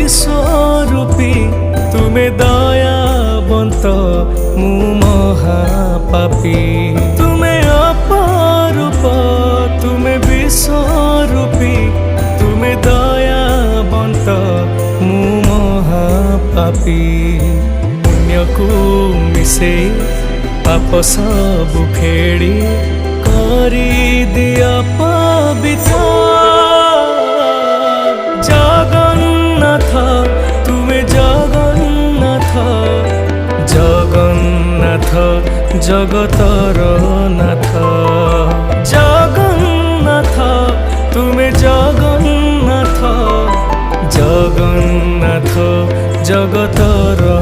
বিশ্বরূপী তুমি দয়াবন্ত মু মহাপাপী তুমি অপরূপ তুমি বিশ্বরূপী তুমি দয়াবন্ত মু মহাপাপী পুণ্যକୁ ମିଶେଇ ପାପ ସବୁ ଖେଳି କରିଦିଅ ପବିତ୍ର ଜଗନ୍ନାଥ ତୁମେ ଜଗନ୍ନାଥ ଜଗନ୍ନାଥ ଜଗତର ନାଥ ଜଗନ୍ନାଥ ତୁମେ ଜଗନ୍ନାଥ ଜଗନ୍ନାଥ ଜଗତର